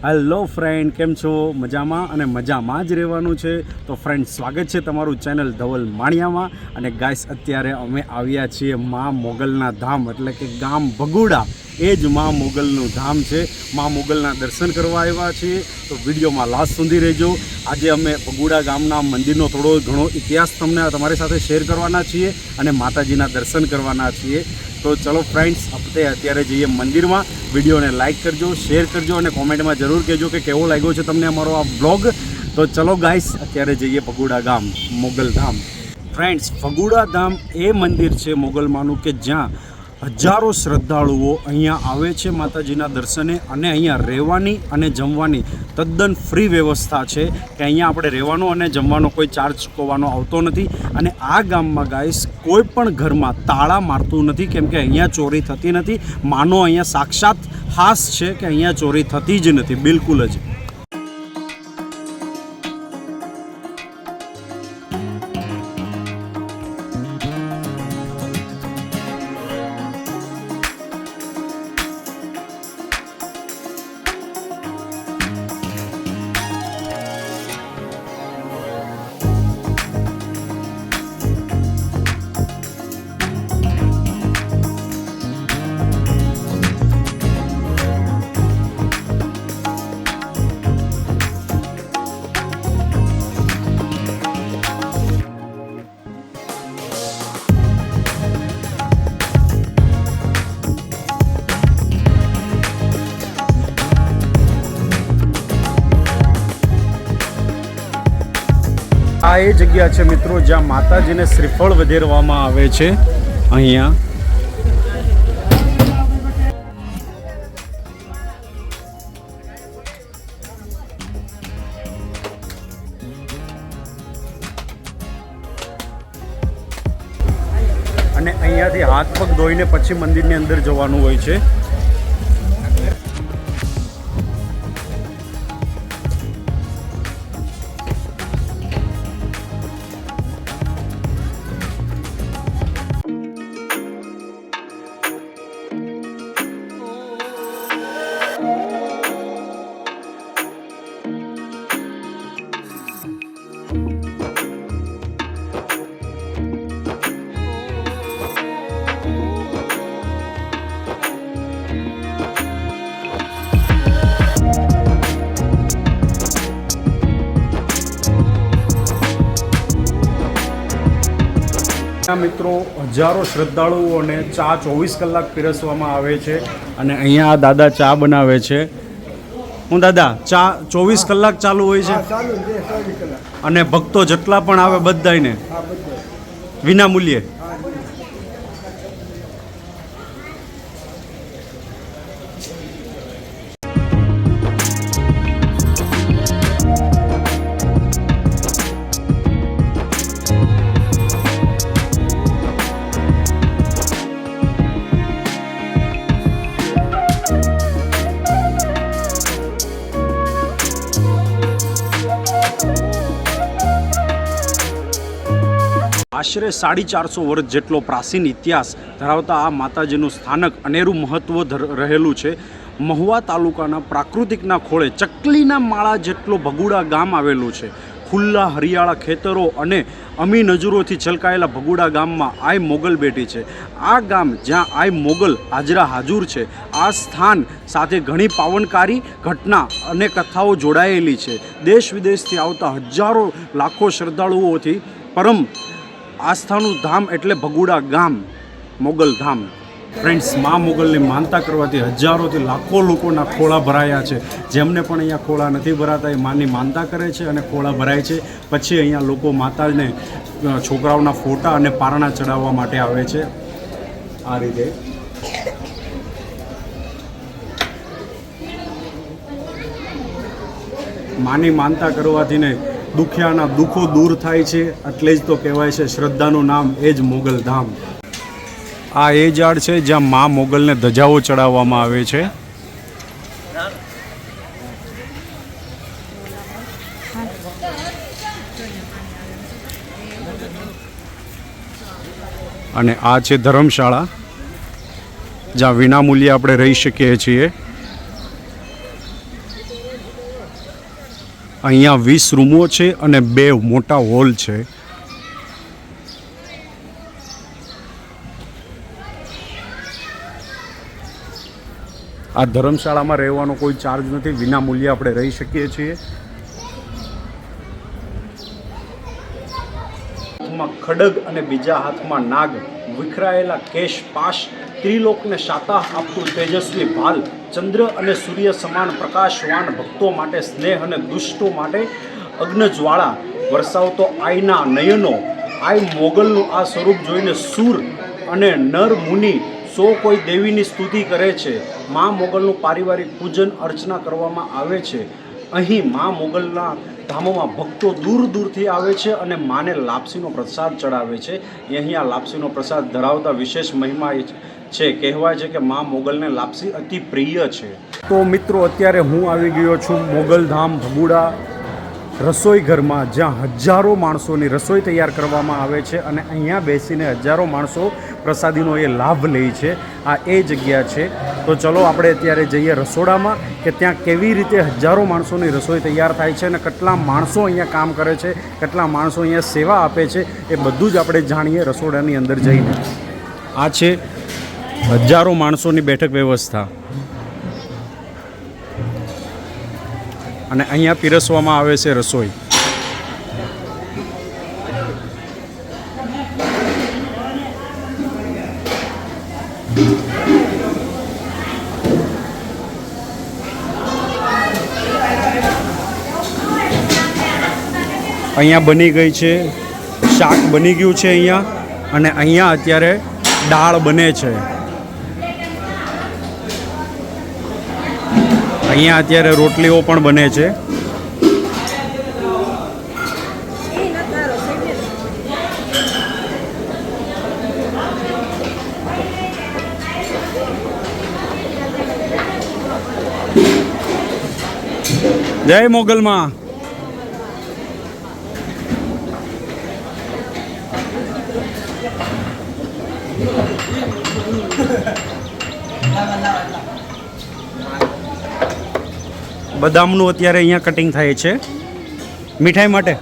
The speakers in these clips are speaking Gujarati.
હેલો ફ્રેન્ડ, કેમ છો? મજામાં અને મજામાં જ રહેવાનું છે. તો ફ્રેન્ડ, સ્વાગત છે તમારું ચેનલ ધવલ માણિયામાં. અને ગાઈસ, અત્યારે અમે આવ્યા છીએ મા મોગલના ધામ, એટલે કે ગામ ભગુડા. એ જ મા મોગલનું ધામ છે. મા મોગલના દર્શન કરવા આવ્યા છીએ. તો વિડીયોમાં લાસ્ટ સુધી રહેજો. આજે અમે ભગુડા ગામના મંદિરનો થોડો ઘણો ઇતિહાસ તમારી સાથે શેર કરવાના છીએ અને માતાજીના દર્શન કરવાના છીએ. તો ચલો ફ્રેન્ડ્સ, આપણે અત્યારે જઈએ મંદિરમાં. વિડીયોને લાઇક કરજો, શેર કરજો અને કોમેન્ટમાં જરૂર કહેજો કે કેવો લાગ્યો છે તમને અમારો આ બ્લોગ. તો ચલો ગાઈસ, અત્યારે જઈએ ભગુડા ગામ, મોગલ ધામ. ફ્રેન્ડ્સ, ભગુડા ધામ એ મંદિર છે મોગલમાંનું કે જ્યાં હજારો શ્રદ્ધાળુઓ અહીંયા આવે છે માતાજીના દર્શને. અને અહીંયા રહેવાની અને જમવાની તદ્દન ફ્રી વ્યવસ્થા છે કે અહીંયા આપણે રહેવાનો અને જમવાનો કોઈ ચાર્જ ચૂકવવાનો આવતો નથી. અને આ ગામમાં ગાઈસ કોઈ પણ ઘરમાં તાળા મારતું નથી, કેમ કે અહીંયા ચોરી થતી નથી. માનો અહીંયા સાક્ષાત હાસ છે કે અહીંયા ચોરી થતી જ નથી, બિલકુલ જ. આ એ જગ્યા છે મિત્રો જ્યાં માતાજીને શ્રીફળ વધેરવામાં આવે છે. અહીંયા અને અહીંયાથી હાથ પગ ધોઈને પછી મંદિરની અંદર જવાનું હોય છે. મિત્રો, હજારો શ્રદ્ધાળુઓને ચા 24 કલાક પીરસવામાં આવે છે. અને અહીંયા આ દાદા ચા બનાવે છે. હું દાદા, ચા 24 કલાક ચાલુ હોય છે? અને ભક્તો જેટલા પણ આવે બધાને વિના મૂલ્યે? આશરે 450 વર્ષ જેટલો પ્રાચીન ઇતિહાસ ધરાવતા આ માતાજીનું સ્થાનક અનેરું મહત્ત્વ રહેલું છે. મહુવા તાલુકાના પ્રાકૃતિકના ખોળે ચકલીના માળા જેટલો ભગુડા ગામ આવેલું છે. ખુલ્લા હરિયાળા ખેતરો અને અમી નજરોથી છલકાયેલા ભગુડા ગામમાં આઈ મોગલ બેઠી છે. આ ગામ જ્યાં આઈ મોગલ હાજરા હાજુર છે. આ સ્થાન સાથે ઘણી પાવનકારી ઘટના અને કથાઓ જોડાયેલી છે. દેશ વિદેશથી આવતા હજારો લાખો શ્રદ્ધાળુઓથી પરમ આસ્થાનું ધામ એટલે ભગુડા ગામ, મોગલ ધામ. ફ્રેન્ડ્સ, મા મોગલની માનતા કરવાથી હજારોથી લાખો લોકોના ખોળા ભરાયા છે. જેમને પણ અહીંયા ખોળા નથી ભરાતા એ માની માનતા કરે છે અને ખોળા ભરાય છે. પછી અહીંયા લોકો માતાને છોકરાઓના ફોટા અને પારણા ચડાવવા માટે આવે છે. આ રીતે માની માનતા કરવાથી ને દુખિયાના દુઃખો દૂર થાય છે. એટલે જ તો કહેવાય છે શ્રદ્ધાનું નામ એ જ મોગલ ધામ. આ એ ઝાડ છે જ્યાં મા મોગલને ધજાઓ ચડાવવામાં આવે છે. અને આ છે ધર્મશાળા, જ્યાં વિનામૂલ્યે આપણે રહી શકીએ છીએ. અહીંયા 20 રૂમો છે અને 2 મોટા હોલ છે. આ ધર્મશાળામાં રહેવાનો કોઈ ચાર્જ નથી, વિના મૂલ્યે આપણે રહી શકીએ છીએ. હાથમાં ખડગ અને બીજા હાથમાં નાગ, વિખરાયેલા કેશ પાશ, ત્રિલોકને શાતાહ આપતું તેજસ્વી ભાલ, ચંદ્ર અને સૂર્ય સમાન પ્રકાશવાન, ભક્તો માટે સ્નેહ અને દુષ્ટો માટે અગ્નજ્વાળા વરસાવતો આઈના નયનો. આઈ મોગલનું આ સ્વરૂપ જોઈને સૂર અને નર મુનિ સો કોઈ દેવીની સ્તુતિ કરે છે. મા મોગલનું પારિવારિક પૂજન અર્ચના કરવામાં આવે છે. અહીં મા મોગલના ધામોમાં ભક્તો દૂર દૂરથી આવે છે અને માને લાપસીનો પ્રસાદ ચડાવે છે. અહીંયા લાપસીનો પ્રસાદ ધરાવતા વિશેષ મહિમા છે. કહેવાય છે કે મા મોગલને લાપસી અતિ પ્રિય છે. તો મિત્રો, અત્યારે હું આવી ગયો છું મોગલધામ ભગુડા રસોઈ ઘરમાં, જ્યાં હજારો માણસોની રસોઈ તૈયાર કરવામાં આવે છે અને અહીંયા બેસીને હજારો માણસો પ્રસાદીનો એ લાભ લે છે. આ એ જગ્યા છે. તો ચલો આપણે અત્યારે જઈએ રસોડામાં કે ત્યાં કેવી રીતે હજારો માણસોની રસોઈ તૈયાર થાય છે અને કેટલા માણસો અહીંયા કામ કરે છે, કેટલા માણસો અહીંયા સેવા આપે છે, એ બધું જ આપણે જાણીએ રસોડાની અંદર જઈને. આ છે હજારો માણસોની બેઠક વ્યવસ્થા અને અહીંયા પીરસવામાં આવે છે રસોઈ. અહીંયા બની ગઈ છે, શાક બની ગયું છે અહીંયા, અને અહીંયા અત્યારે દાળ બને છે. અહીંયા અત્યારે રોટલીઓ પણ બને છે. જય મોગલમાં. બદામનું અત્યારે અહીંયા કટિંગ થાય છે મીઠાઈ માટે.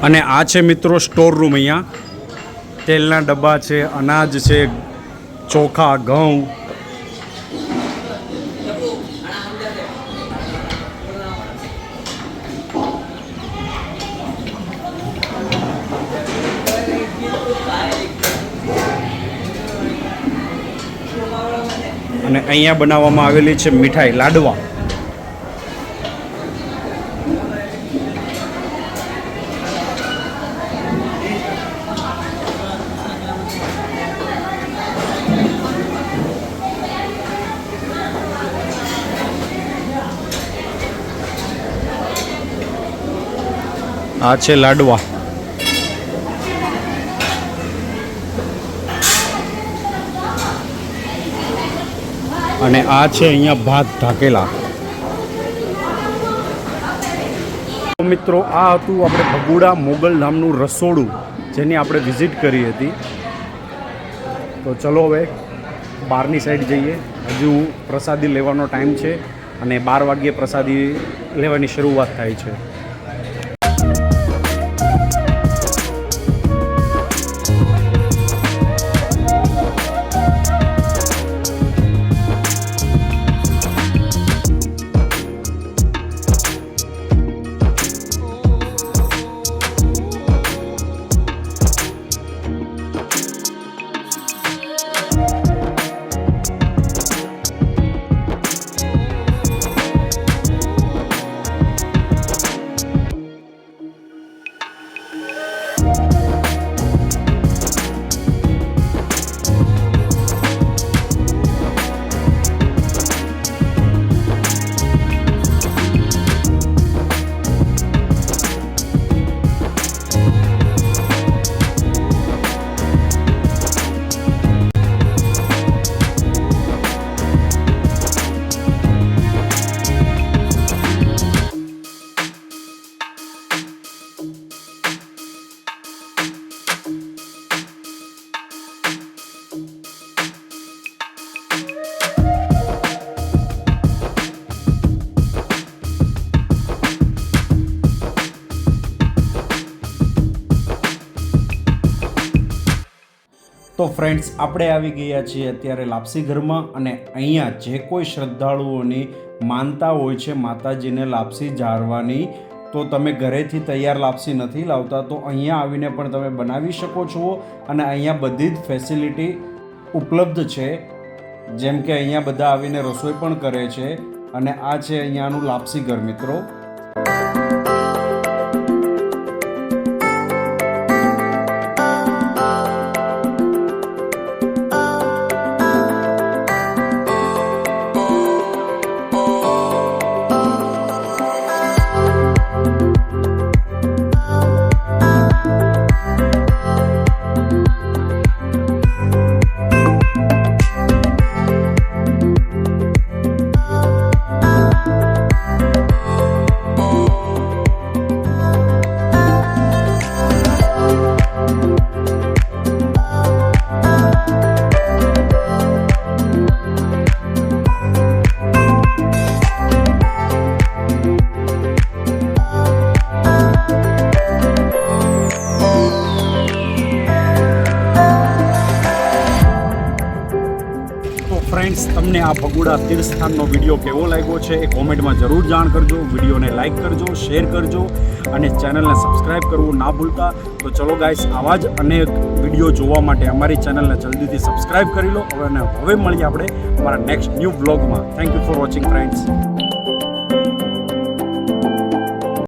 અને આ છે મિત્રો સ્ટોર રૂમ. અહીંયા તેલના ડબ્બા છે, અનાજ છે, ચોખા, ઘઉં. અને અહીંયા બનાવવામાં આવેલી છે મીઠાઈ, લાડવા. આ છે લાડવા. અને આ છે અહીંયા ભાત ઢાકેલા. મિત્રો, આ હતું આપણે ભગુડા મોગલધામનું રસોડું, જેની આપણે વિઝિટ કરી હતી. તો ચલો હવે બહારની સાઈડ જઈએ. હજુ પ્રસાદી લેવાનો ટાઈમ છે અને 12 વાગ્યે પ્રસાદી લેવાની શરૂઆત થાય છે. તો ફ્રેન્ડ્સ આપણે આવી ગયા છીએ અત્યારે લાપસી ઘરમાં અને અહીંયા જે કોઈ શ્રદ્ધાળુઓની માનતા હોય છે માતાજીને લાપસી જાળવાની, તો તમે ઘરેથી તૈયાર લાપસી નથી લાવતા તો અહીંયા આવીને પણ તમે બનાવી શકો છો અને અહીંયા બધી જ ફેસિલિટી ઉપલબ્ધ છે. જેમ કે અહીંયા બધા આવીને રસોઈ પણ કરે છે અને આ છે અહીંયાનું લાપસી ઘર મિત્રો. ફ્રેન્ડ્સ, તમને આ ભગુડા તીર્થસ્થાનનો વિડીયો કેવો લાગ્યો છે એ કોમેન્ટમાં જરૂર જાણ કરજો. વિડીયોને લાઇક કરજો, શેર કરજો અને ચેનલને સબસ્ક્રાઈબ કરવું ના ભૂલતા. તો ચલો ગાઈસ, આવા જ અનેક વિડીયો જોવા માટે અમારી ચેનલને જલ્દીથી સબસ્ક્રાઈબ કરી લો. હવે મળીએ આપણે અમારા નેક્સ્ટ ન્યૂ વ્લોગમાં. Thank you for watching friends.